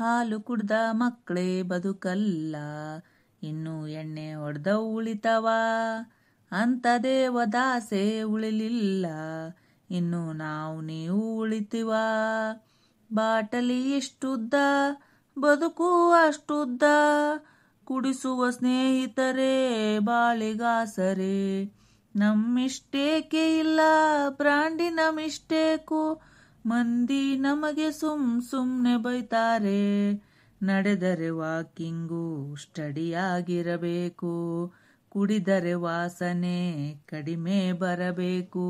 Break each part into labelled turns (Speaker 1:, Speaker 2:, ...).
Speaker 1: ಹಾಲು ಕುಡ್ದ ಮಕ್ಕಳೇ ಬದುಕಲ್ಲ, ಇನ್ನು ಎಣ್ಣೆ ಹೊಡೆದ ಉಳಿತವ ಅಂತ ದೇವದಾಸೆ ಉಳಿಲಿಲ್ಲ, ಇನ್ನು ನಾವು ನೀವು ಉಳಿತೀವ. ಬಾಟಲಿ ಇಷ್ಟುದ್ದ ಬದುಕು ಅಷ್ಟುದ್ದ, ಕುಡಿಸುವ ಸ್ನೇಹಿತರೇ ಬಾಳಿಗಾಸರೆ. ನಮ್ಮಿಷ್ಟೇಕೆ ಇಲ್ಲ ಬ್ರಾಂಡಿನ ಮಿಸ್ಟೇಕು, ಮಂದಿ ನಮಗೆ ಸುಮ್ನೆ ಬೈತಾರೆ. ನಡೆದರೆ ವಾಕಿಂಗು ಸ್ಟಡಿ ಆಗಿರಬೇಕು, ಕುಡಿದರೆ ವಾಸನೆ ಕಡಿಮೆ ಬರಬೇಕು.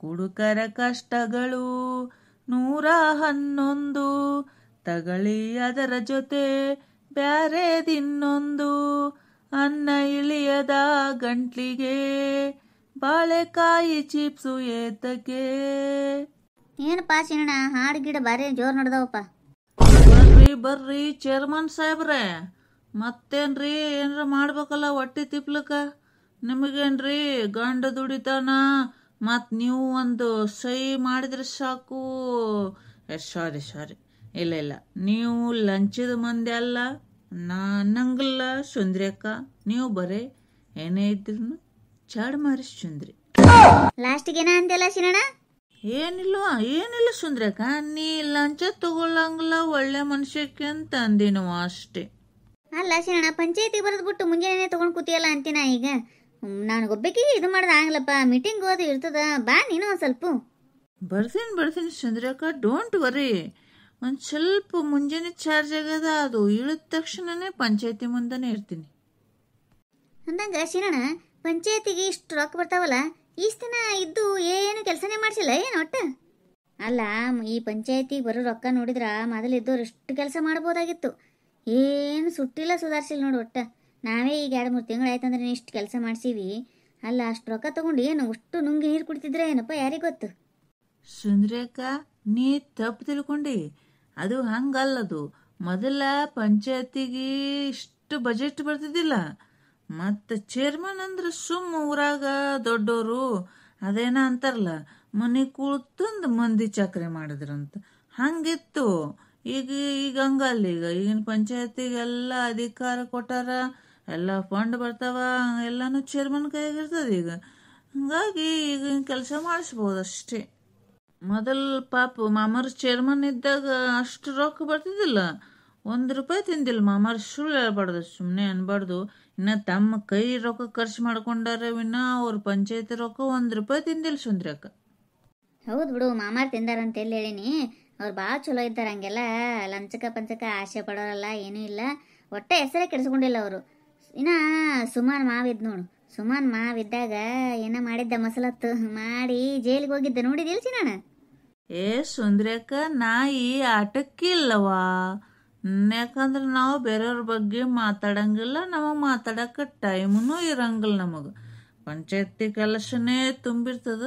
Speaker 1: ಕುಡುಕರ ಕಷ್ಟಗಳು 111, ತಗಳಿ ಅದರ ಜೊತೆ ಬ್ಯಾರೆದಿನ್ನೊಂದು. ಅನ್ನ ಇಳಿಯದ ಗಂಟ್ಲಿಗೆ ಬಾಳೆಕಾಯಿ ಚಿಪ್ಸು ಏತಕ್ಕೆ.
Speaker 2: ಏನಪ್ಪ ಶಿವಣ್ಣ, ಹಾಡು ಗಿಡ ಬಾರಿ ಜೋರ್ ನಡೆದವಪ್ಪ.
Speaker 1: ಬರ್ರಿ ಚೇರ್ಮನ್ ಸಾಹೇಬ್ರೆ, ಮತ್ತೇನ್ರಿ ಏನ್ರ ಮಾಡ್ಬೇಕಲ್ಲ ಹೊಟ್ಟಿ ತಿಪ್ಲಕ್ಕ. ನಿಮಗೇನ್ರಿ ಗಂಡ ದುಡಿತಾನ, ಮತ್ ನೀವು ಒಂದು ಸಹಿ ಮಾಡಿದ್ರೆ ಸಾಕು. ಸಾರಿ ಇಲ್ಲ ನೀವು ಲಂಚದ ಮಂದಿ ಅಲ್ಲ, ನಂಗಲ್ಲ ಸುಂದ್ರಕ್ಕ. ನೀವು ಬರೇ ಏನೇ ಇದ್ರು ಚಾಡ್ ಮಾರಿ ಸುಂದ್ರಿ.
Speaker 2: ಲಾಸ್ಟಿಗೆ ಏನ ಅಂತೆಲ್ಲ ಶಿವಣ್ಣ?
Speaker 1: ಏನಿಲ್ಲ ಸುಂದ್ರಕ್ಕ, ನೀ ಲಂಚ ತಗೊಳ್ಳಂಗಿಲ್ಲ, ಒಳ್ಳೆ ಮನುಷ್ಯಕ್ಕೆ ಅಂತ ಅಂದಿನೋ ಅಷ್ಟೇ.
Speaker 2: ಅಲ್ಲ ಶಿವಣ್ಣ, ಪಂಚಾಯತಿ ಬರೆದ್ಬಿಟ್ಟು ಮುಂಜಾನೆ ತಗೊಂಡ್ ಕೂತಿಯಲ್ಲ ಅಂತೀನ. ಈಗ ನನಗೊಬ್ಬಕಿಗೆ ಇದು ಮಾಡೋದು ಆಗ್ಲಪ್ಪ, ಮೀಟಿಂಗ್ ಹೋದ ಇರ್ತದ, ಬಾ ನೀನು ಒಂದ್ ಸ್ವಲ್ಪ.
Speaker 1: ಬರ್ತೀನಿ ಸುಂದ್ರಕ್ಕ, ಡೋಂಟ್ ವರಿ. ಒಂದು ಸ್ವಲ್ಪ ಮುಂಜಾನೆ ಚಾರ್ಜ್ ಆಗದ, ಅದು ಇಳಿದ ತಕ್ಷಣನೇ ಪಂಚಾಯತಿ ಮುಂದೆನೇ ಇರ್ತೀನಿ.
Speaker 2: ಅಂದಂಗ ಶಿವಣ್ಣ, ಪಂಚಾಯತಿಗೆ ಇಷ್ಟು ರೊಕ್ಕ ಬರ್ತಾವಲ್ಲ, ಇಷ್ಟು ದಿನ ಇದ್ದು ಏನು ಕೆಲಸನೇ ಮಾಡಿಸಿಲ್ಲ ಏನು ಒಟ್ಟ? ಅಲ್ಲ, ಈ ಪಂಚಾಯತಿಗೆ ಬರೋ ರೊಕ್ಕ ನೋಡಿದ್ರ ಮೊದಲಿದ್ದವ್ರು ಎಷ್ಟು ಕೆಲಸ ಮಾಡ್ಬೋದಾಗಿತ್ತು. ಏನು ಸುಟ್ಟಿಲ್ಲ ಸುಧಾರಿಸಿಲ್ಲ ನೋಡು ಒಟ್ಟ. ನಾವೇ ಈಗ 2-3 ತಿಂಗಳು ಆಯ್ತಂದ್ರೆ ಇಷ್ಟು ಕೆಲಸ ಮಾಡ್ಸೀವಿ. ಅಲ್ಲ, ಅಷ್ಟು ರೊಕ್ಕ ತಗೊಂಡು ಏನು ಅಷ್ಟು ನುಂಗಿ ನೀರು ಕುಡಿತಿದ್ರೆ ಏನಪ್ಪ, ಯಾರಿಗೆ ಗೊತ್ತು?
Speaker 1: ಸುಂದ್ರಕ್ಕ, ನೀ ತಪ್ಪು ತಿಳ್ಕೊಂಡಿ. ಅದು ಹಂಗಲ್ಲದು. ಮೊದಲ ಪಂಚಾಯತಿಗೆ ಇಷ್ಟು ಬಜೆಟ್ ಬರ್ತಿದ್ದಿಲ್ಲ. ಮತ್ತು ಚೇರ್ಮನ್ ಅಂದ್ರೆ ಊರಾಗ ದೊಡ್ಡೋರು ಅದೇನ ಅಂತಾರಲ್ಲ, ಮನೆ ಕುಳ್ತಂದು ಮಂದಿ ಚಕ್ರೆ ಮಾಡಿದ್ರಂತ, ಹಂಗಿತ್ತು. ಈಗ ಹಂಗಲ್ಲ. ಈಗಿನ ಪಂಚಾಯತಿಗೆಲ್ಲ ಅಧಿಕಾರ ಕೊಟ್ಟಾರ, ಎಲ್ಲ ಫಂಡ್ ಬರ್ತಾವ, ಎಲ್ಲಾನು ಚೇರ್ಮನ್ ಕೈಯಾಗಿರ್ತದೆ ಈಗ. ಹಂಗಾಗಿ ಈಗಿನ ಕೆಲಸ ಮಾಡಿಸ್ಬೋದು ಅಷ್ಟೇ. ಮೊದಲು ಪಾಪ ಮಾಮರ್ ಚೇರ್ಮನ್ ಇದ್ದಾಗ ಅಷ್ಟು ರೊಕ್ಕ ಬರ್ತಿದ್ದಿಲ್ಲ. 1 ರೂಪಾಯಿ ತಿಂದಿಲ್ಲ ಮಾಮರ್. ಸುಳ್ಳು ಹೇಳ್ಬಾರ್ದು, ಸುಮ್ಮನೆ ಅನ್ಬಾರ್ದು. ಇನ್ನು ತಮ್ಮ ಕೈ ರೊಕ್ಕ ಖರ್ಚು ಮಾಡ್ಕೊಂಡಾರ ವಿನ ಅವ್ರ ಪಂಚಾಯತಿ ರೊಕ್ಕ 1 ರೂಪಾಯಿ ತಿಂದಿಲ್ಲ ಸುಂದ್ರಕ್ಕ.
Speaker 2: ಹೌದು ಬಿಡು, ಮಾಮಾರ್ ತಿಂದಾರಂತ ಎಲ್ಲಿ ಹೇಳಿನಿ. ಅವ್ರು ಭಾಳ ಚಲೋ ಇದ್ದಾರೆ, ಹಂಗೆಲ್ಲ ಲಂಚಕ ಆಸೆ ಪಡೋರಲ್ಲ, ಏನೂ ಇಲ್ಲ. ಒಟ್ಟೆ ಹೆಸರೇ ಕೆಡಿಸ್ಕೊಂಡಿಲ್ಲ ಅವರು. ಇನ್ನ ಸುಮಾನ್ ಮಾವಿದ್ ನೋಡು, ಸುಮಾನ್ ಮಾವಿದ್ದಾಗ ಏನ ಮಾಡಿದ್ದ ಮಸಲತ್ತು ಮಾಡಿ ಜೈಲಿಗೆ ಹೋಗಿದ್ದ ನೋಡಿದಿಲ್ಲ ಚಿನ್ನಣ್ಣ?
Speaker 1: ಸುಂದ್ರಕ್ಕ, ನಾಯಿ ಆಟಕ್ಕಿಲ್ಲವಾ? ಯಾಕಂದ್ರೆ ನಾವು ಬೇರೆಯವ್ರ ಬಗ್ಗೆ ಮಾತಾಡಂಗಿಲ್ಲ, ನಮಗೆ ಮಾತಾಡಕ್ಕೆ ಟೈಮೂ ಇರಂಗಿಲ್ಲ. ನಮಗೆ ಪಂಚಾಯತಿ ಕೆಲಸನೇ ತುಂಬಿರ್ತದ.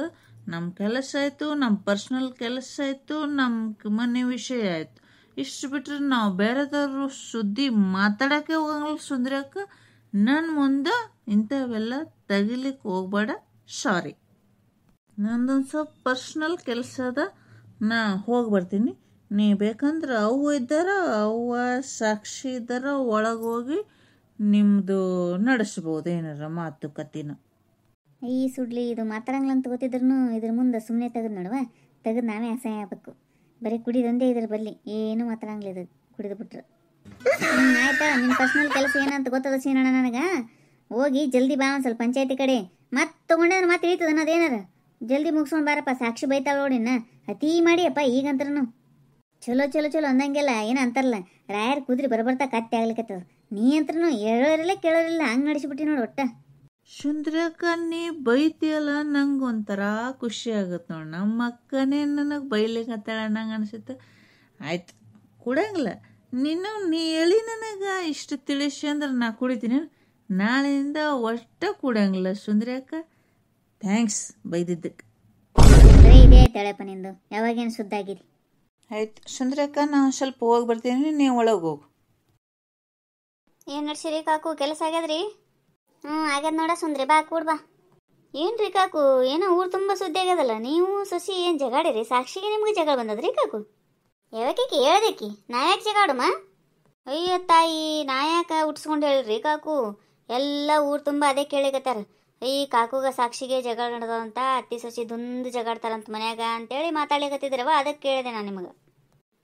Speaker 1: ನಮ್ಮ ಕೆಲಸ ಆಯಿತು, ನಮ್ಮ ಪರ್ಸ್ನಲ್ ಕೆಲಸ ಆಯಿತು, ನಮ್ಮ ಮನೆ ವಿಷಯ ಆಯಿತು. ಇಷ್ಟು ಬಿಟ್ರೆ ನಾವು ಬೇರೆದವ್ರು ಸುದ್ದಿ ಮಾತಾಡೋಕ್ಕೆ ಹೋಗಂಗಿಲ್ಲ ಸುಂದ್ರಕ್ಕ. ನನ್ನ ಮುಂದೆ ಇಂಥವೆಲ್ಲ ತೆಗಿಲಿಕ್ಕೆ ಹೋಗ್ಬೇಡ, ಸಾರಿ. ನಂದೊಂದು ಸ್ವಲ್ಪ ಪರ್ಸ್ನಲ್ ಕೆಲಸ ಅದ, ನಾ ಹೋಗಿ ಬರ್ತೀನಿ. ನೀ ಬೇಕಂದ್ರೆ ಅವ್ವ ಇದ್ದಾರ, ಅವ್ವ ಸಾಕ್ಷಿ ಇದ್ದಾರ, ಒಳಗೆ ಹೋಗಿ ನಿಮ್ಮದು ನಡೆಸ್ಬೋದು ಏನಾರ ಮಾತುಕತೆನ.
Speaker 2: ಈ ಸುಡ್ಲಿ ಇದು ಮಾತಾಡಂಗಿಲ್ಲ ಅಂತ ಗೊತ್ತಿದ್ರು ಇದ್ರ ಮುಂದೆ ಸುಮ್ಮನೆ ತೆಗೆದು ನೋಡುವ, ತೆಗೆದು ನಾವೇ ಅಸಹ್ಯ ಆಗ್ಬೇಕು. ಬರೀ ಕುಡಿದೊಂದೇ ಇದ್ರ ಬರಲಿ, ಏನೂ ಮಾತಾಡಂಗಿಲ್ಲ ಇದು ಕುಡಿದು ಬಿಟ್ರೆ. ಆಯ್ತಾ, ನಿಮ್ಮ ಪರ್ಸ್ನಲ್ ಕೆಲಸ ಏನಂತ ಗೊತ್ತದ ಸೀನಣ್ಣ ನನಗೆ. ಹೋಗಿ ಜಲ್ದಿ ಬಾ ಒಂದು ಸ್ವಲ್ಪ ಪಂಚಾಯತಿ ಕಡೆ. ಮತ್ತೆ ತೊಗೊಂಡ್ರೆ ಮತ್ತೆ ಇಳಿತದ ಅನ್ನೋದೇನಾರ ಜಲ್ದಿ ಮುಗಿಸ್ಕೊಂಡು ಬಾರಪ್ಪ. ಸಾಕ್ಷಿ ಬೈತಾಳ ನೋಡಿನ, ಅತೀ ಮಾಡಿಯಪ್ಪ ಈಗಂತ್ರನು. ಚಲೋ ಅಂದಂಗೆಲ್ಲ ಏನು ಅಂತಾರಲ್ಲ, ರಾಯರ್ ಕುದ್ರಿ ಬರ್ಬರ್ತಾ ಕತ್ತೆ ಆಗ್ಲಿಕ್ಕತ್ತದ. ನೀ ಅಂತ್ರನು ಹೇಳೋರಿಲ್ಲ ಕೇಳೋರಿಲ್ಲ, ಹಂಗೆ ನಡೆಸಿಬಿಟ್ಟಿ ನೋಡು ಒಟ್ಟ.
Speaker 1: ಸುಂದ್ರಕ್ಕ, ನೀ ಬೈತಿಯಲ್ಲ, ನಂಗೆ ಒಂಥರ ಖುಷಿ ಆಗುತ್ತೆ ನೋಡಿ. ನಮ್ಮ ಅಕ್ಕನೇ ನನಗೆ ಬೈಲಿಕ್ಕತ್ತಾಳ ನಂಗೆ ಅನಿಸುತ್ತೆ. ಆಯ್ತು, ಕುಡಂಗಿಲ್ಲ. ನೀ ಹೇಳಿ ನನಗೆ ಇಷ್ಟು ತಿಳಿಸಿ ಅಂದ್ರೆ ನಾ ಕುಡಿತೀನಿ. ನಾಳೆಯಿಂದ ಒಟ್ಟು ಕುಡಂಗಿಲ್ಲ ಸುಂದ್ರಕ್ಕ. ಥ್ಯಾಂಕ್ಸ್ ಬೈದಿದ್ದಕ್ಕೆ.
Speaker 2: ಬರೀ ಇದೇ ಆಯ್ತಾಳಪ್ಪ ನಿಂದು, ಯಾವಾಗೇನು ಸುದ್ದಾಗಿರಿ.
Speaker 1: ಆಯ್ತು ಸುಂದ್ರಕ್ಕ, ನಾ ಸ್ವಲ್ಪ ಹೋಗಿ ಬರ್ತೀನಿ, ನೀವು ಒಳಗೆ ಹೋಗು.
Speaker 2: ಏನು ನಡ್ಸಿರಿ ಕಾಕು, ಕೆಲಸ ಆಗ್ಯದ್ರಿ? ಆಗ್ಯದ ನೋಡ ಸುಂದ್ರಿ, ಬಾ ಕೂಡ ಬಾ. ಏನ್ರಿ ಕಾಕು, ಏನೋ ಊರು ತುಂಬ ಸುದ್ದಿ ಆಗ್ಯದಲ್ಲ, ನೀವು ಸೊಸಿ ಏನು ಜಗಾಡಿರಿ? ಸಾಕ್ಷಿಗೆ ನಿಮ್ಗೆ ಜಗಳ ಬಂದದ್ರಿ ಕಾಕು? ಯಾವಕಿ ಹೇಳ್ದಕ್ಕಿ ನಾವ್ಯಾಕೆ ಜಗಾಡಮ್ಮ? ಅಯ್ಯೋ ತಾಯಿ, ನಾ ಯಾಕೆ ಉಟ್ಸ್ಕೊಂಡು ಹೇಳ್ರಿ ಕಾಕು, ಎಲ್ಲ ಊರು ತುಂಬ ಅದೇ ಕೇಳಿಗತ್ತಾರ. ಈ ಕಾಕುಗ ಸಾಕ್ಷಿಗೆ ಜಗಳ ನಡೆದಂತ, ಅತ್ತಿ ಸೊಸಿ ದುಂದು ಜಗಾಡ್ತಾರಂತ ಮನ್ಯಾಗ ಅಂತೇಳಿ ಮಾತಾಡ್ಲಿಕತ್ತಿದ್ರವ, ಅದಕ್ಕೆ ಕೇಳಿದೆ ನಾನು ನಿಮಗೆ.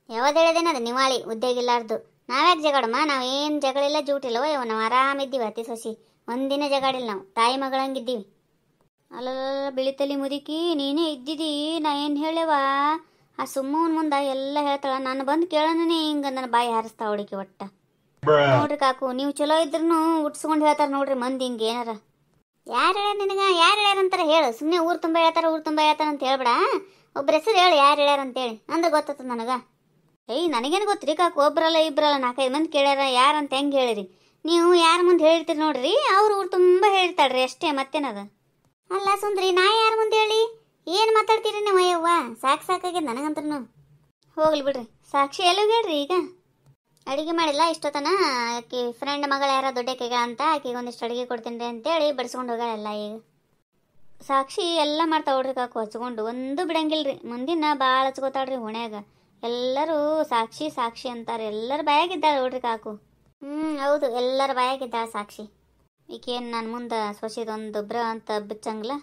Speaker 2: ಯಾವ್ದು ಹೇಳಿದೇನದ ನಿವಾಳಿ ಉದ್ಯೋಗಿಲ್ಲಾರ್ದು. ನಾವ್ಯಾಕೆ ಜಗಾಡಮ್ಮ? ನಾವೇನು ಜಗಳಿಲ್ಲ ಜೂಟಿಲ್ಲವ, ನಾವು ಆರಾಮಿದ್ದೀವಿ. ಅತ್ತಿ ಸೊಸಿ ಒಂದಿನ ಜಗಾಡಿಲ್ಲ, ನಾವು ತಾಯಿ ಮಗಳಂಗಿದ್ದೀವಿ. ಅಲ್ಲ ಬಿಳಿತಲಿ ಮುದುಕಿ, ನೀನೇ ಇದ್ದಿದ್ದೀ, ನಾ ಏನು ಹೇಳವ? ಆ ಸುಮ್ಮನ ಮುಂದೆ ಎಲ್ಲ ಹೇಳ್ತಾಳ, ನಾನು ಬಂದು ಕೇಳೋನೇ ಹಿಂಗೆ ನನ್ನ ಬಾಯಿ ಹಾರಿಸ್ತಾ ಹುಡುಕಿ ಒಟ್ಟ. ನೋಡ್ರಿ ಕಾಕು, ನೀವು ಚಲೋ ಇದ್ರೂ ಉಟ್ಸ್ಕೊಂಡು ಹೇಳ್ತಾರೆ ನೋಡ್ರಿ ಮಂದಿ ಹಿಂಗೆ ಏನಾರ. ಯಾರು ಹೇಳ್ಯಾರ ನಿನಗೆ? ಯಾರು ಹೇಳ್ಯಾರಂತಾರ ಹೇಳು. ಸುಮ್ಮನೆ ಊರು ತುಂಬ ಹೇಳ್ತಾರ, ಊರು ತುಂಬ ಹೇಳ್ತಾರ ಅಂತ ಹೇಳ್ಬೇಡ. ಒಬ್ಬರ ಹೆಸರು ಹೇಳು ಯಾರು ಹೇಳ್ಯಾರಂತೇಳಿ, ಅಂದ್ರೆ ಗೊತ್ತಾಗ್ತದೆ ನನಗೆ. ನನಗೇನು ಗೊತ್ತ್ರಿ ಕಾಕು, ಒಬ್ಬರಲ್ಲ ಇಬ್ಬರಲ್ಲ 4-5 ಮಂದಿ ಕೇಳ್ಯಾರ, ಯಾರಂತ ಹೆಂಗೆ ಹೇಳಿರಿ ನೀವು? ಯಾರ ಮುಂದೆ ಹೇಳಿರ್ತೀರಿ ನೋಡ್ರಿ, ಅವ್ರು ಊರು ತುಂಬ ಹೇಳ್ತಾಳ್ರಿ ಅಷ್ಟೇ, ಮತ್ತೇನದ? ಅಲ್ಲ ಸುಂದ್ರಿ, ನಾ ಯಾರ ಮುಂದೆ ಹೇಳಿ ಏನು ಮಾತಾಡ್ತೀರಿ ನೀವು? ಅಯ್ಯವ್ವ ಸಾಕಾಗ್ಯದ ನನಗಂತೂ. ಹೋಗ್ಲಿ ಬಿಡ್ರಿ, ಸಾಕ್ಷಿ ಎಲ್ಲೂ ಹೇಳ್ರಿ. ಈಗ ಅಡುಗೆ ಮಾಡಿಲ್ಲ ಇಷ್ಟೊತ್ತನ, ಆಕಿ ಫ್ರೆಂಡ್ ಮಗಳು ಯಾರ ದೊಡ್ಡಕ್ಕೆಗ ಅಂತ ಆಕಿಗೆ ಒಂದಿಷ್ಟು ಅಡುಗೆ ಕೊಡ್ತೀನಿ ರೀ ಅಂತೇಳಿ ಬಡಿಸ್ಕೊಂಡು ಹೋಗಲ್ಲ. ಈಗ ಸಾಕ್ಷಿ ಎಲ್ಲ ಮಾಡ್ತಾವ ನೋಡ್ರಿ ಕಾಕು, ಹಚ್ಕೊಂಡು ಒಂದು ಬಿಡಂಗಿಲ್ರಿ. ಮುಂದಿನ ಭಾಳ ಹಚ್ಕೋತಾಳ್ರಿ ಹುಣ್ಯಾಗ. ಎಲ್ಲರೂ ಸಾಕ್ಷಿ ಸಾಕ್ಷಿ ಅಂತಾರೆ, ಎಲ್ಲರ ಬಾಯಾಗಿದ್ದಾಳೆ ನೋಡ್ರಿ ಕಾಕು. ಹೌದು, ಎಲ್ಲರ ಬಾಯಾಗಿದ್ದಾಳೆ ಸಾಕ್ಷಿ. ಈಕೇನು ನಾನು ಮುಂದೆ ಸೊಸಿದೊಂದು ಬ್ರ ಅಂತ ಬಿಚ್ಚಂಗಿಲ್ಲ.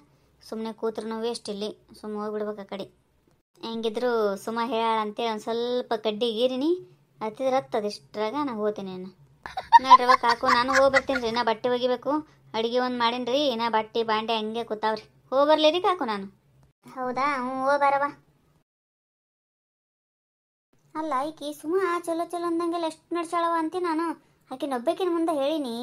Speaker 2: ಸುಮ್ಮನೆ ಕೂತ್ರು ವೇಸ್ಟ್ ಇಲ್ಲಿ, ಸುಮ್ಮ ಹೋಗ್ಬಿಡ್ಬೇಕು ಆ ಕಡೆ. ಹೆಂಗಿದ್ರು ಸುಮ್ಮ ಹೇಳಾಳ ಅಂತೇಳಿ ಒಂದು ಸ್ವಲ್ಪ ಕಡ್ಡಿ ಗೀರಿನಿ ಹತ್ತಿದ್ರೆ ಹತ್ತದಿಷ್ಟ್ರಾಗ ನಾ ಹೋಗ್ತೀನಿ. ನೋಡ್ರಿ ಕಾಕು, ನಾನು ಹೋಗ್ಬರ್ತೀನಿ ರೀ. ನಾ ಬಟ್ಟೆ ಒಗಿಬೇಕು, ಅಡುಗೆ ಒಂದು ಮಾಡೀನಿ ರೀ. ನಾ ಬಟ್ಟೆ ಬಾಂಡೆ ಹಂಗೆ ಕೂತಾವ್ರಿ. ಹೋಗ್ಬರ್ಲಿ ರೀ ಕಾಕು ನಾನು? ಹೌದಾ, ಹೋಗ್ಬಾರವ. ಅಲ್ಲ ಈಕಿ ಸುಮ್ಮ ಚಲೋ ಚಲೋ ಅಂದಂಗೆಲ್ಲ ಎಷ್ಟು ನಡ್ಸಾಳವ ಅಂತಿ ನಾನು. ಆಕಿನ ಒಬ್ಬಾಕಿನ ಮುಂದೆ ಹೇಳಿನಿ,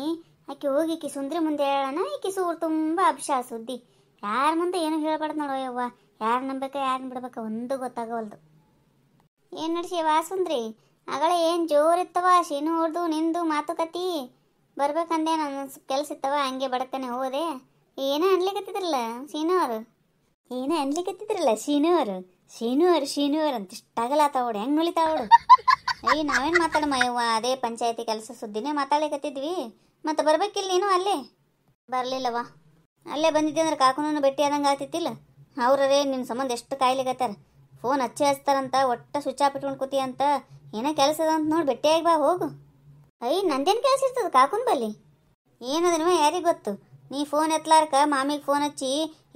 Speaker 2: ಆಕೆ ಹೋಗಿ ಈಕಿ ಸುಂದ್ರಿ ಮುಂದೆ ಹೇಳೋಣ. ಈಕಿ ಸೂರು ತುಂಬ ಅಭಿಷಾ ಸುದ್ದಿ, ಯಾರ ಮುಂದೆ ಏನು ಹೇಳ್ಬಾರ್ದು ನೋಡವ್ವ. ಯಾರು ನಂಬೇಕಾ ಯಾರನ್ನ ಬಿಡ್ಬೇಕ ಒಂದು ಗೊತ್ತಾಗವಲ್ದು. ಏನು ನಡ್ಸಿವ ಸುಂದ್ರಿ? ಆಗಳೇ ಏನು ಜೋರಿತ್ತವ ಶೀನು ಹೊಡೆದು ನಿಂದು ಮಾತುಕತೆ. ಬರ್ಬೇಕಂದೆ ನಾನು ಕೆಲಸ ಇತ್ತವ, ಹಂಗೆ ಬಡಕನೆ ಹೋದೆ. ಏನೋ ಅನ್ಲಿಕತ್ತಿದ್ರಲ್ಲ ಶೀನು ಅವರು, ಏನೋ ಅನ್ಲಿಕತ್ತಿದ್ರಲ್ಲ ಶೀನು ಅವರು. ಶೀನು ಅವರು ಅಂತ ಇಷ್ಟಾಗಲಾತಾವೋಡು, ಹೆಂಗೆ ನುಲಿತಾವೋಡು. ನಾವೇನು ಮಾತಾಡಮ್ಮ ಯವ್ವ, ಅದೇ ಪಂಚಾಯತಿ ಕೆಲಸ ಸುದ್ದಿನೇ ಮಾತಾಡ್ಲಿಕತ್ತಿದ್ವಿ. ಮತ್ತು ಬರ್ಬೇಕಿಲ್ಲ ನೀನು? ಅಲ್ಲೇ ಬರಲಿಲ್ಲವ. ಅಲ್ಲೇ ಬಂದಿದ್ದೆ ಅಂದ್ರೆ ಕಾಕುನೂ ಭೇಟಿ ಆದಂಗೆ ಆಗ್ತಿತ್ತಿಲ್ಲ. ಅವ್ರರೇ ನಿನ್ನ ಸಂಬಂಧ ಎಷ್ಟು ಕಾಯ್ಲಿಕತ್ತಾರ. ಫೋನ್ ಹಚ್ಚಿಸ್ತಾರಂತ, ಒಟ್ಟ ಸ್ವಿಚ್ ಆಫ್ ಇಟ್ಕೊಂಡು ಕೂತಿ ಅಂತ. ಏನೋ ಕೆಲಸ ಅದ ಅಂತ ನೋಡಿ ಭೇಟಿಯಾಗಿ ಬಾ ಹೋಗು. ನಂದೇನು ಕೆಲಸ ಇರ್ತದೆ ಕಾಕುನ ಬಲ್ಲಿ? ಏನದನವ ಯಾರಿಗೆ ಗೊತ್ತು. ನೀ ಫೋನ್ ಎತ್ತಲಾರ್ಕ ಮಾಮಿಗೆ ಫೋನ್ ಹಚ್ಚಿ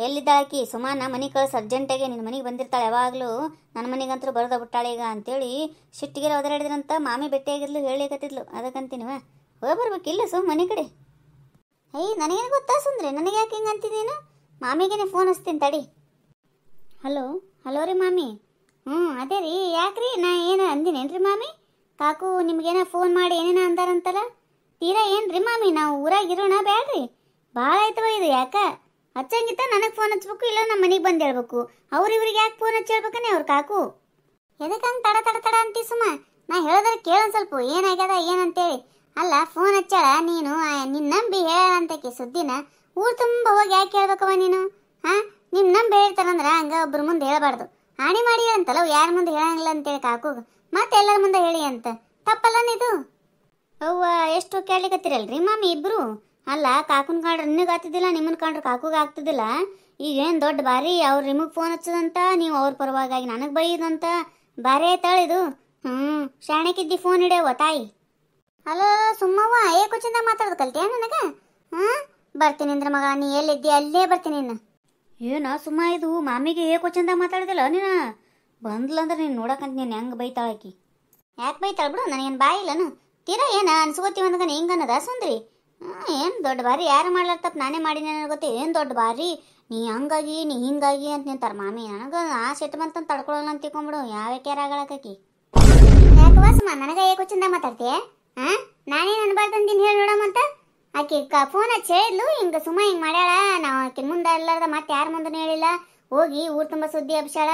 Speaker 2: ಎಲ್ಲಿದ್ದಾಳಕಿ ಸುಮಾನ ಮನೆಗೆ ಕಳಿಸ್ ಅರ್ಜೆಂಟಾಗೆ, ನಿನ್ನ ಮನೆಗೆ ಬಂದಿರ್ತಾಳೆ ಯಾವಾಗಲೂ, ನನ್ನ ಮನೆಗಂತೂ ಬರೋದ ಬಿಟ್ಟಾಳೆ ಈಗ ಅಂತೇಳಿ ಸಿಟ್ಟಿಗೆ ಒದರಾಡಿದ್ರಂತ. ಮಾಮಿ ಭೇಟಿಯಾಗಿದ್ಲು, ಹೇಳಿಕತ್ತಿದ್ಲು. ಅದಕ್ಕಂತೀನಿವ ಹೋಗಿ ಬರ್ಬೇಕಿಲ್ಲ ಸುಮ್ಮ ಮನೆ ಕಡೆ. ನನಗೇನು ಗೊತ್ತಾ ಸುಂದ್ರಿ, ನನಗೆ ಯಾಕೆ ಹಿಂಗೆ ಅಂತಿದ್ದೀನು? ಮಾಮಿಗೇನೆ ಫೋನ್ ಹಚ್ತೀನಿ ತಡಿ. ಹಲೋ ರೀ ಮಾಮಿ. ಅದೇ ರೀ, ಯಾಕ್ರಿ ನಾ ಏನು ಅಂದಿನೇನ್ರಿ ಮಾಮಿ? ಕಾಕು ನಿಮ್ಗೇನ ಫೋನ್ ಮಾಡಿ ಏನೇನ ಅಂದಾರಂತಲ್ಲ, ತೀರಾ ಏನ್ರಿ ಮಾಮಿ? ನಾವು ಊರಾಗಿರೋಣ ಬ್ಯಾಡ್ರಿ, ಭಾಳ ಆಯ್ತವ ಇದು. ಯಾಕ ಹಚ್ಚಂಗಿತ್ತ ನನಗೆ ಫೋನ್ ಹಚ್ಬೇಕು, ಇಲ್ಲ ನಮ್ಮ ಮನೆಗೆ ಬಂದು ಹೇಳ್ಬೇಕು. ಇವ್ರಿಗೆ ಯಾಕೆ ಫೋನ್ ಹಚ್ಚಿ ಹೇಳ್ಬೇಕನೆ ಅವ್ರು ಕಾಕು? ಎದಕ್ಕೆ ಹಂಗೆ ತಡ ಅಂತೀ ಸುಮ್ಮ? ನಾ ಹೇಳಿದ್ರೆ ಕೇಳೊಂದು ಸ್ವಲ್ಪ ಏನಾಗ್ಯದ ಏನಂತೇಳಿ. ಅಲ್ಲ ಫೋನ್ ಹಚ್ಚಾಳ ನೀನು, ನಿನ್ನ ನಂಬಿ ಹೇಳಂತಕ್ಕೆ ಸುದ್ದಿನ ಊರು ತುಂಬ ಹೋಗಿ ಯಾಕೆ ಹೇಳ್ಬೇಕವ ನೀನು? ನಿಮ್ಮ ನಂಬಿ ಹೇಳ್ತಾರಂದ್ರೆ ಹಂಗೆ ಒಬ್ರ ಮುಂದೆ ಹೇಳಬಾರ್ದು. ಹಾನಿ ಮಾಡಿ ಅಂತಲ್ಲ, ಯಾರ ಮುಂದೆ ಹೇಳಂಗಿಲ್ಲ ಅಂತೇಳಿ ಕಾಕುಗ, ಮತ್ತೆ ಎಲ್ಲರ ಮುಂದೆ ಹೇಳಿ ಅಂತ ತಪ್ಪಲ್ಲ ಇದು? ಅವ್ವ ಎಷ್ಟು ಕೇಳಲಿಕತ್ತಿರಲ್ರಿ ಮಾಮಿ ಇಬ್ರು. ಅಲ್ಲ ಕಾಕುನ್ ಕಾಣ್ರೆ ನಿನಗೆ ಆಗ್ತಿದ್ದಿಲ್ಲ, ನಿಮ್ಮನ್ನ ಕಾಣ್ರೆ ಕಾಕುಗೆ ಆಗ್ತಿದ್ದಿಲ್ಲ. ಈಗೇನು ದೊಡ್ಡ ಬಾರಿ ಅವ್ರು ನಿಮಗೆ ಫೋನ್ ಹಚ್ಚದಂತ, ನೀವು ಅವ್ರ ಪರವಾಗಿ ನನಗೆ ಬೈದಂತ ಬಾರಿ ಆಯ್ತಾಳಿದು. ಶಾಣಕ್ಕಿದ್ದಿ ಫೋನ್ ಹಿಡಿಯವ ತಾಯಿ. ಹಲೋ ಸುಮ್ಮವ್ವ, ಏಕೋಚಿಂದ ಮಾತಾಡೋದು ಕಲ್ತಿಯಾ ನನಗೆ? ಬರ್ತೀನಿ ಅಂದ್ರೆ ಮಗ, ನೀ ಎಲ್ಲಿದ್ದಿ ಅಲ್ಲೇ ಬರ್ತೀನಿ ಇನ್ನು. ಏನೋ ಸುಮ್ಮ ಇದು ಮಾಮಿಗೆ ಏಕೋಚಿಂದ ಮಾತಾಡಿದಿಲ್ಲ ನೀನು? ಬಂದ್ಲಂದ್ರೆ ನೀನು ನೋಡಕಂತ ನೀನು ಹೆಂಗೆ ಬೈತಾಳಕಿ. ಯಾಕೆ ಬೈತಾಳ ಬಿಡು, ನನಗೇನು ಬಾಯಿ ಇಲ್ಲನು? ತೀರಾ ಏನು ಅನ್ಸ್ಕೋತೀವಿ ಅಂದಾಗ ಹಿಂಗನ್ನದ ಸುಂದ್ರಿ? ಏನು ದೊಡ್ಡ ಬಾರಿ ಯಾರು ಮಾಡ್ಲಾರ್ತಪ್ಪ, ನಾನೇ ಮಾಡೀನಿ ನನಗೆ ಗೊತ್ತೆ. ಏನು ದೊಡ್ಡ ಬಾರಿ ನೀ ಹಂಗಾಗಿ ನೀ ಹಿಂಗಾಗಿ ಅಂತ ನಿಂತಾರೆ ಮಾಮಿ. ನನಗೆ ಆ ಸಿಟ್ಟು ಬಂತಂತ ತಡ್ಕೊಳ್ಳೋಲ್ಲ ಅಂತ ತಿಳ್ಕೊಂಬಿಡು. ಯಾವ್ಯಾಕೆ ಯಾರಾಗಳಾಕಿ? ಯಾಕವಾ ಸುಮ್ಮ ನನಗೆ ಏಕೋಚಿಂದ ಮಾತಾಡ್ತೀಯ? ನಾನೇನು ಅನ್ಬಾರ್ದಂದಿನ ಹೇಳಿ ನೋಡಮ್ಮಂತ. ಆಕೆ ಫೋನ್ ಹಚ್ಚಿ ಹೇಳಿದ್ಲು, ಹಿಂಗೆ ಸುಮ್ಮ ಹಿಂಗೆ ಮಾಡ್ಯಾಳ. ನಾವು ಆಕೆ ಮುಂದೆ ಅಲ್ಲಾರ್ದ ಮತ್ತೆ ಯಾರ ಮುಂದೂ ಹೇಳಿಲ್ಲ. ಹೋಗಿ ಊರು ತುಂಬ ಸುದ್ದಿ ಹಬ್ಸಾಳ,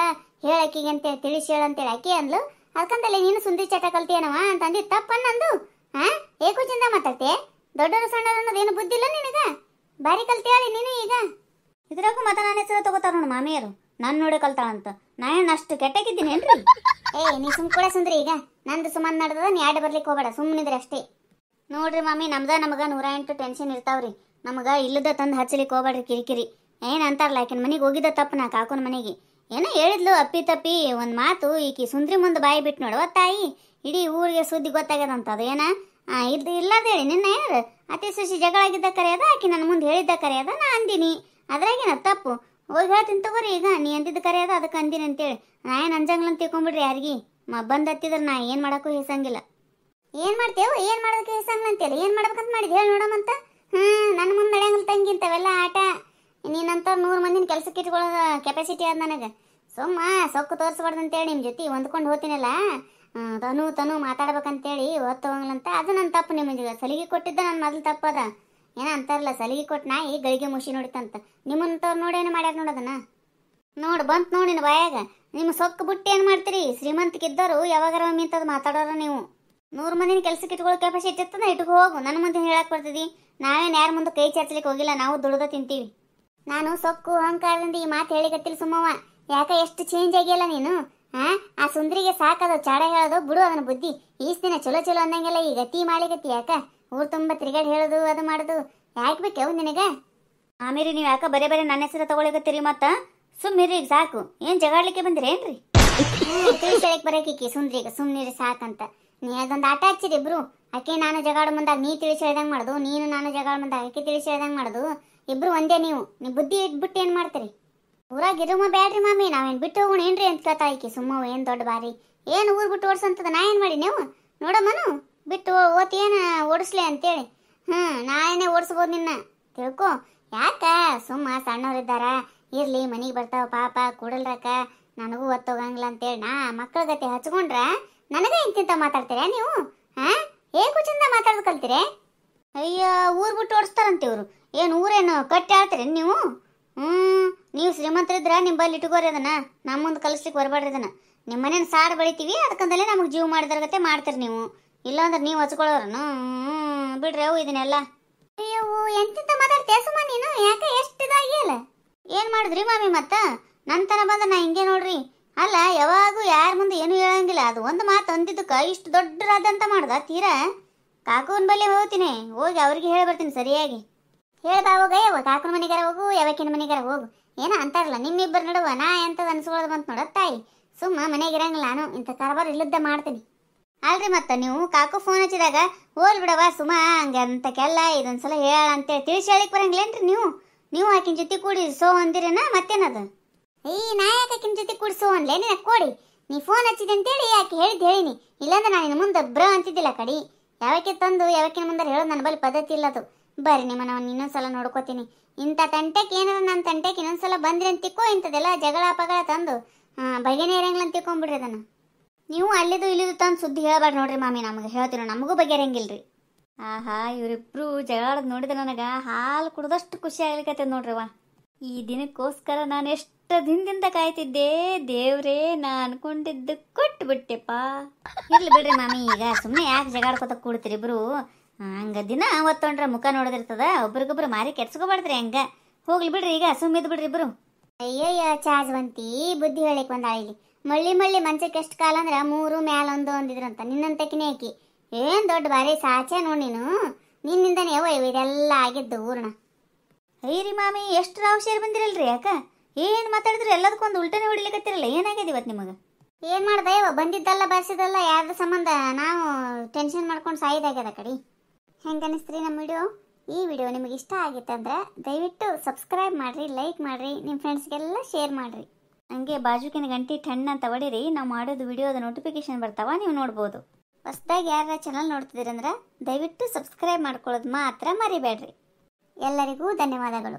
Speaker 2: ಹೇಳಕ್ಕಿಗೆ ಅಂತೇಳಿ ತಿಳಿಸಿ ಹೇಳಂತೇಳಿ ಆಕೆ ಅಂದ್ಲು. ಅದಕ್ಕಂತಲ್ಲಿ ನೀನು ಸುಂದಿ ಚಟ ಕಲ್ತೀಯನವ ಅಂತಂದು ತಪ್ಪನ್ನಂದು. ಏಕೋಚಿಂದ ಮಾತಾಡ್ತೀಯ? ದೊಡ್ಡವರು ಸಣ್ಣರು ಅನ್ನೋದೇನು ಬುದ್ಧಿ ಇಲ್ಲ ನಿನಗೆ? ಬಾರಿ ಕಲ್ತೀಯಾಳಿ ನೀನು. ಈಗ ಇದ್ರಾಗೂ ಮತ ನನ್ನ ಹೆಸರು ತಗೋತಾರ ನೋಡು ಮಾಮಿಯರು, ನಾನು ನೋಡಿ ಕಲ್ತಾಳಂತ. ನಾನು ಅಷ್ಟು ಕೆಟ್ಟಕ್ಕಿದ್ದೀನಿ ಏನ್ರಿ? ನೀ ಸುಮ್ ಕೂಡ ಸುಂದ್ರಿ. ಈಗ ನಂದು ಸುಮ್ಮನೆ ನಡೆದ, ನೀ ಆಡ ಬರ್ಲಿಕ್ಕೆ ಹೋಗಬೇಡ, ಸುಮ್ಮನಿದ್ರೆ ಅಷ್ಟೇ. ನೋಡ್ರಿ ಮಾಮಿ, ನಮ್ಗೆ 108 ಟೆನ್ಷನ್ ಇರ್ತಾವ್ರಿ. ನಮಗೆ ಇಲ್ಲದ ತಂದು ಹಚ್ಚಲಿಕ್ಕೆ ಹೋಗ್ಬೇಡ್ರಿ ಕಿರಿಕಿರಿ. ಏನು ಅಂತಾರಲ್ಲ, ಆಕಿನ ಮನೆಗೆ ಹೋಗಿದ್ದ ತಪ್ಪು ನಾ ಕಾಕುನ ಮನೆಗೆ. ಏನೋ ಹೇಳಿದ್ಲು ಅಪ್ಪಿ ತಪ್ಪಿ ಒಂದು ಮಾತು ಈಕಿ ಸುಂದ್ರಿ ಮುಂದೆ ಬಾಯಿ ಬಿಟ್ಟು ನೋಡುವ ತಾಯಿ, ಇಡೀ ಊರಿಗೆ ಸುದ್ದಿ ಗೊತ್ತಾಗ್ಯದಂತ. ಅದು ಏನ ಇಲ್ಲದ ಹೇಳಿ ನಿನ್ನ ಯಾರು ಅತಿ ಸುಶಿ ಜಗಳ ಆಗಿದ್ದ ಕರೆಯದ, ಆಕಿ ನನ್ನ ಮುಂದೆ ಹೇಳಿದ್ದ ಕರೆಯದ, ನಾ ಅಂದಿನಿ. ಅದ್ರಾಗೇನ ತಪ್ಪು? ಹೋಗಿ ಹೇಳ್ತೀನಿ ತಗೋರಿ, ಈಗ ನೀ ಅಂದಿದ್ದು ಕರೆಯದ ಅದಕ್ಕೆ ಅಂದಿನಿ ಅಂತೇಳಿ. ನಾ ಏನು ಅಂಜಂಗ್ಲಂತ ತಿಳ್ಕೊಂಬಿಡ್ರಿ ಯಾರಿಗೆ ಬಂದು ಹತ್ತಿದ್ರೆ ನಾ ಏನು ಮಾಡೋಕ್ಕೂ ಹೆಸಂಗಿಲ್ಲ. ಏನು ಮಾಡ್ತೇವೆ, ಏನು ಮಾಡೋದಕ್ಕೆ ಹೆಸಂಗ್ಲಂತೇಳಿ, ಏನು ಮಾಡ್ಬೇಕಂತ ಮಾಡಿದ್ದು ಹೇಳಿ ನೋಡಮಂತ. ನನ್ನ ಮುಂದೆ ನಡೆಯಂಗಿಲ್ಲ ತಂಗಿ ಇಂಥವೆಲ್ಲ ಆಟ. ನೀನಂತ 100 ಮಂದಿನ ಕೆಲಸಕ್ಕೆ ಇಟ್ಕೊಳ್ಳೋದ ಕೆಪಾಸಿಟಿ ಅದ ನನಗೆ. ಸುಮ್ಮ ಸೊಕ್ಕು ತೋರಿಸ್ಬಾರ್ದು ಅಂತೇಳಿ ನಿಮ್ಮ ಜೊತೆ ಹೊಂದ್ಕೊಂಡು ಹೋಗ್ತೀನಲ್ಲ, ತನು ಮಾತಾಡ್ಬೇಕಂತೇಳಿ ಹೊತ್ತು ಹೋಗಂಗಿಲ್ಲಂತ. ಅದು ನನ್ನ ತಪ್ಪು. ನಿಮಗೆ ಸಲಿಗೆ ಕೊಟ್ಟಿದ್ದ ನನ್ನ ಮೊದಲು ತಪ್ಪದ. ಏನೋ ಅಂತಾರಲ್ಲ, ಸಲಿಗೆ ಕೊಟ್ಟು ನಾಯಿ ಗಳಿಗೆ ಮುಷಿ ನೋಡಿತಂತ. ನಿಮ್ಮಂತವ್ರು ನೋಡೇನು ಮಾಡ್ಯಾರ ನೋಡೋದನ್ನ ನೋಡು ಬಂತು ನೋಡಿ ನಿನ್ನ ಬಾಯಾಗ. ನಿಮ್ಮ ಸೊಕ್ಕು ಬಿಟ್ಟು ಏನು ಮಾಡ್ತೀರಿ? ಶ್ರೀಮಂತಕ್ಕಿದ್ದವರು ಯಾವಾಗಾರ ಮಿಂತದ್ದು ಮಾತಾಡೋರು ನೀವು. 100 ಮಂದಿನ ಕೆಲಸಕ್ಕೆ ಇಟ್ಕೊಳ್ಳೋ ಕೆಪಾಸಿಟಿ ಇರ್ತದ, ಇಟ್ಕೊ ಹೋಗು. ನನ್ನ ಮುಂದೆ ಹೇಳಕ್ಕೆ ಬರ್ತದಿ? ನಾವೇನು ಯಾರ ಮುಂದೆ ಕೈ ಚಾಚಲಿಕ್ಕೆ ಹೋಗಿಲ್ಲ, ನಾವು ದುಡ್ದ ತಿಂತೀವಿ. ನಾನು ಸೊಕ್ಕು ಅಹಂಕಾರದಿಂದ ಈ ಮಾತು ಹೇಳಿಕತ್ತಿಲ್ಲ ಸುಮ್ಮವ. ಯಾಕೆ ಎಷ್ಟು ಚೇಂಜ್ ಆಗಿಲ್ಲ ನೀನು? ಆ ಸುಂದ್ರಿಗೆ ಸಾಕದು ಚಾಡ ಹೇಳೋದು ಬಿಡು, ಅದನ್ನ ಬುದ್ಧಿ. ಈಸ್ ದಿನ ಚಲೋ ಚಲೋ ಅಂದಂಗೆಲ್ಲ ಈಗ ಗತಿ ಮಾಡಿಕತ್ತಿ. ಯಾಕ ಊರು ತುಂಬ ತಿರುಗಾಡಿ ಹೇಳೋದು ಅದು ಮಾಡೋದು ಯಾಕೆ ಬೇಕವು ನಿನಗೆ? ಆಮೇಲೆ ನೀವು ಯಾಕೆ ಬರೇ ನನ್ನ ಹೆಸರು ತಗೊಳಿಕತ್ತೀರಿ? ಮತ್ತ ಸುಮ್ಮಿರಿ, ಈಗ ಸಾಕು. ಏನು ಜಗಾಡ್ಲಿಕ್ಕೆ ಬಂದಿರೇನ್ರಿ? ತಿಳಿಸಲಿಕ್ಕೆ ಬರೋಕಿಕ್ಕಿ ಸುಂದ್ರಿಗೆ ಸುಮ್ಮನಿರಿ ಸಾಕಂತ. ನೀ ಅದೊಂದು ಆಟ ಹಚ್ಚಿರಿ ಇಬ್ರು. ಆಕೆ ನಾನು ಜಗಾಡು ಮುಂದಾಗ ನೀ ತಿಳಿಸಿ ಹೇಳ್ದಂಗೆ ಮಾಡೋದು, ನೀನು ನಾನು ಜಗಾಡು ಮುಂದಾಗ ಆಕೆ ತಿಳಿಸಿ ಹೇಳ್ದಂಗೆ ಮಾಡೋದು. ಇಬ್ರು ಒಂದೇ. ನೀವು ಬುದ್ಧಿ ಇಟ್ಬಿಟ್ಟು ಏನು ಮಾಡ್ತೀರಿ? ಊರಾಗ ಇರುಮ ಬ್ಯಾಡ್ರಿ ಮಾಮಿ, ನಾವೇನು ಬಿಟ್ಟು ಹೋಗೋಣ ಏನ್ರಿ ಅಂತ ಕೇಳ್ತಾ ಈಕಿ ಸುಮ್ಮ. ಏನು ದೊಡ್ಡ ಬಾರಿ, ಏನು ಊರು ಬಿಟ್ಟು ಓಡಿಸಂತದ? ನಾ ಏನು ಮಾಡಿ ನೀವು ನೋಡಮ್ಮನು ಬಿಟ್ಟು ಓತಿ ಏನು ಓಡಿಸ್ಲಿ ಅಂತೇಳಿ. ನಾನೇ ಓಡಿಸ್ಬೋದು ನಿನ್ನ ತಿಳ್ಕೊ. ಯಾಕ ಸುಮ್ಮ ಸಣ್ಣವ್ರಿದ್ದಾರ ಇರ್ಲಿ, ಮನೆಗೆ ಬರ್ತಾವ ಪಾಪ ಕೂಡಲ್ರಕ್ಕ, ನನಗೂ ಒತ್ತೋಗಂಗಿಲ್ಲ ಅಂತೇಳಿ ನಾ ಮಕ್ಕಳ ಗತಿ ಹಚ್ಕೊಂಡ್ರ ನನಗೆ ಇಂತಿಂತ ಮಾತಾಡ್ತೀರ ನೀವು? ಹೇಗೂ ಚಂದ ಮಾತಾಡೋದು ಕಲ್ತೀರಿ? ಅಯ್ಯ, ಊರು ಬಿಟ್ಟು ಓಡಿಸ್ತಾರಂತೆ ಇವರು. ಏನು ಊರೇನು ಕಟ್ಟಿ ಆಳ್ತೀರಿ ನೀವು? ನೀವು ಶ್ರೀಮಂತರಿದ್ರ ನಿಮ್ಮ ಬಲ್ಲಿ ಇಟ್ಕೋರಿ ಅದನ್ನ, ನಮ್ಮ ಮುಂದೆ ಕಲಿಸ್ಲಿಕ್ಕೆ ಬರಬೇಡ್ರಿ ಅದನ್ನ. ನಿಮ್ಮ ಮನೇನ ಸಾರು ಬೆಳಿತೀವಿ ಅದಕ್ಕಂದಲೇ ನಮಗೆ ಜೀವ ಮಾಡಿದರ್ಗತೆ ಮಾಡ್ತೀರಿ ನೀವು. ಇಲ್ಲಾಂದ್ರೆ ನೀವು ಹಚ್ಕೊಳ್ಳೋರನು ಬಿಡ್ರಿ ಅವು ಇದನ್ನೆಲ್ಲ. ಅಯ್ಯೋ, ಎಂತಿಂತ ಮಾತಾಡ್ತೀಯ ಸುಮ್ಮ ನೀನು? ಯಾಕೆ ಎಷ್ಟು ಇದಾಗಿಯಲ್ಲ? ಏನು ಮಾಡಿದ್ರಿ ಮಾಮಿ? ಮತ್ತ ನಂತರ ಬಂದ ನಾ ಹಿಂಗೆ ನೋಡ್ರಿ. ಅಲ್ಲ, ಯಾವಾಗೂ ಯಾರ ಮುಂದೆ ಏನು ಹೇಳಂಗಿಲ್ಲ. ಅದು ಒಂದು ಮಾತು ಅಂದಿದ್ದಕ್ಕೆ ಇಷ್ಟು ದೊಡ್ಡರಾದಂತ ಮಾಡ್ದ ತೀರಾ. ಕಾಕುನ ಬಳಿ ಹೋಗ್ತೀನಿ, ಹೋಗಿ ಅವ್ರಿಗೆ ಹೇಳಿ ಬರ್ತೀನಿ ಸರಿಯಾಗಿ. ಹೇಳ್ಬಾ ಹೋಗ, ಯಾವ ಕಾಕನ ಮನೆಗಾರ ಹೋಗು, ಯಾವಕ್ಕಿನ ಮನೆಗಾರ ಹೋಗು. ಏನೋ ಅಂತಾರಲ್ಲ ನಿಮ್ಮಿಬ್ಬರು ನಡುವ ನಾ ಎಂತದ ಅನ್ಸ್ಕೊಳ್ಳೋದು ಬಂತು ನೋಡ ತಾಯಿ. ಸುಮ್ಮ ಮನೆಗಿರಂಗಿಲ್ಲ, ನಾನು ಇಂಥ ಕಾರಬಾರ ಇಲ್ಲದ್ದ ಮಾಡ್ತೀನಿ. ಅಲ್ರಿ ಮತ್ತ ನೀವು ಕಾಕು ಫೋನ್ ಹಚ್ಚಿದಾಗ ಹೋಲ್ ಬಿಡವ ಸುಮ್ಮ ಹಂಗೆ ಅಂತಕ್ಕೆಲ್ಲ ಇದೊಂದ್ಸಲ ಹೇಳ ಅಂತೇಳಿ ತಿಳಿಸಿ ಹೇಳಿಕ್ ಬರಂಗಿಲ್ಲೇನ್ರಿ ನೀವು ಆಕಿನ ಜೊತೆ ಕೂಡಿ ಸೋ ಅಂದಿರೇನ ಮತ್ತೇನದು? ನಾ ಯಾಕೆ ಆಕಿನ ಜೊತೆ ಕೂಡಿ ಸೋ ಅನ್ಲೇ ನಿನ್ನ ಕೊಡಿ. ನೀ ಫೋನ್ ಹಚ್ಚಿದೆ ಅಂತೇಳಿ ಯಾಕೆ ಹೇಳಿದ್ದು ಹೇಳಿನಿ, ಇಲ್ಲಾಂದ್ರೆ ನಾನು ಇನ್ನು ಮುಂದೆ ಬ್ರ ಅಂತಿದ್ದಿಲ್ಲ ಕಡಿ. ಯಾವಕ್ಕೆ ತಂದು ಯಾವಕ್ಕಿನ ಮುಂದೆ ಹೇಳೋದು ನನ್ನ ಬಳಿ ಪದ್ಧತಿ ಇಲ್ಲದು. ಬರ್ರಿ ನಿಮ್ಮ ನಾನು ಇನ್ನೊಂದ್ಸಲ ನೋಡ್ಕೋತೀನಿ. ಇಂಥ ತಂಟೆಗೆ ಏನಾರ ನನ್ನ ತಂಟೆಗೆ ಇನ್ನೊಂದ್ಸಲ ಬಂದ್ರಿ ಅಂತಿಕ್ಕೋ. ಇಂಥದ್ದೆಲ್ಲ ಜಗಳ ಪಗಳ ತಂದು ಬಗೆನೇ ಇರಂಗಿಲ್ಲ ಅಂತ ತಿಳ್ಕೊಂಬಿಡ್ರಿ ಅದನ್ನು. ನೀವು ಅಲ್ಲಿದು ಇಲ್ಲಿದು ತಂದು ಸುದ್ದಿ ಹೇಳಬೇಡ್ರಿ ನೋಡ್ರಿ ಮಾಮಿ, ನಮಗೆ ಹೇಳ್ತೀವಿ ನಮಗೂ ಬಗೆರಂಗಿಲ್ರಿ. ಆಹಾ, ಇವರಿಬ್ರು ಜಗಳಾಡೋದು ನೋಡಿದ್ರೆ ನನಗೆ ಹಾಲು ಕುಡ್ದಷ್ಟು ಖುಷಿ ಆಗ್ಲಿಕ್ಕತ್ತದ ನೋಡ್ರಿವ. ಈ ದಿನಕ್ಕೋಸ್ಕರ ನಾನು ಎಷ್ಟು ದಿನದಿಂದ ಕಾಯ್ತಿದ್ದೆ. ದೇವ್ರೇ, ನಾ ಅನ್ಕೊಂಡಿದ್ದು ಕೊಟ್ಟು ಬಿಟ್ಟೆಪ್ಪ. ಇರ್ಲಿ ಬಿಡ್ರಿ ಮಾಮಿ, ಈಗ ಸುಮ್ಮನೆ ಯಾಕೆ ಜಗಾಡ್ಕೊತ ಕೂಡ್ತೀರಿ ಇಬ್ರು? ಹಂಗ ದಿನ ಒತ್ತೊಂಡ್ರೆ ಮುಖ ನೋಡೋದಿರ್ತದ, ಒಬ್ರಿಗೊಬ್ರು ಮಾರಿ ಕೆಡ್ಸ್ಕೊಬಾರ್ದ್ರಿ. ಹಂಗ ಹೋಗ್ಲಿ ಬಿಡ್ರಿ, ಈಗ ಸುಮ್ಮಿದ್ ಬಿಡ್ರಿ ಇಬ್ರು. ಅಯ್ಯಯ್ಯ ಚಾಜ್ವಂತಿ, ಬುದ್ಧಿ ಹೇಳಿಕ್ ಬಂದಾಳಿಲಿ. ಮಳ್ಳಿ ಮಂಚಕ್ಕೆ ಎಷ್ಟು ಕಾಲ ಅಂದ್ರೆ 3 ಮ್ಯಾಲೊಂದು ಅಂದಿದ್ರಂತ. ನಿನ್ನಂತಕಿನೇ ಆಕಿ ಏನು ದೊಡ್ಡ ಬಾರಿ ಸಾಚೆ ನೋಡಿ ನೀನು. ನಿನ್ನಿಂದನೇ ಯಾವ ಇದೆಲ್ಲ ಆಗಿದ್ದು ಊರ್ಣ. ಅಯ್ಯರಿ ಮಾಮಿ, ಎಷ್ಟು ರಾವ್ ಶೇರ್ ಬಂದಿರಲ್ರಿ? ಯಾಕ ಏನು ಮಾತಾಡಿದ್ರೆ ಎಲ್ಲದಕ್ಕೊಂದು ಉಲ್ಟನೆ ಹೊಡಿಲಿಕತ್ತಿರಲ್ಲ. ಏನಾಗಿದೆ ಇವತ್ತು ನಿಮಗೆ? ಏನು ಮಾಡ್ದೆ ಇವ? ಬಂದಿದ್ದಲ್ಲ ಬರ್ಸಿದಲ್ಲ ಯಾರ್ದು ಸಂಬಂಧ ನಾವು ಟೆನ್ಷನ್ ಮಾಡ್ಕೊಂಡು ಸಾಯಿದಾಗ್ಯದ ಕಡಿ. ಹೆಂಗೆ ಅನಿಸ್ತ್ರಿ ನಮ್ಮ ವಿಡಿಯೋ? ಈ ವಿಡಿಯೋ ನಿಮಗೆ ಇಷ್ಟ ಆಗಿತ್ತಂದ್ರೆ ದಯವಿಟ್ಟು ಸಬ್ಸ್ಕ್ರೈಬ್ ಮಾಡಿರಿ, ಲೈಕ್ ಮಾಡಿರಿ, ನಿಮ್ಮ ಫ್ರೆಂಡ್ಸ್ಗೆಲ್ಲ ಶೇರ್ ಮಾಡಿರಿ. ಹಂಗೆ ಬಾಜುಕಿನ ಗಂಟೆ ಟಣ್ಣ ಅಂತ ಹೊಡೀರಿ. ನಾವು ಮಾಡೋದು ವಿಡಿಯೋದ ನೋಟಿಫಿಕೇಶನ್ ಬರ್ತಾವ, ನೀವು ನೋಡ್ಬೋದು. ಹೊಸದಾಗಿ ಯಾರ ಚಾನಲ್ ನೋಡ್ತಿದ್ದೀರಂದ್ರೆ ದಯವಿಟ್ಟು ಸಬ್ಸ್ಕ್ರೈಬ್ ಮಾಡ್ಕೊಳ್ಳೋದು ಮಾತ್ರ ಮರಿಬೇಡ್ರಿ. ಎಲ್ಲರಿಗೂ ಧನ್ಯವಾದಗಳು.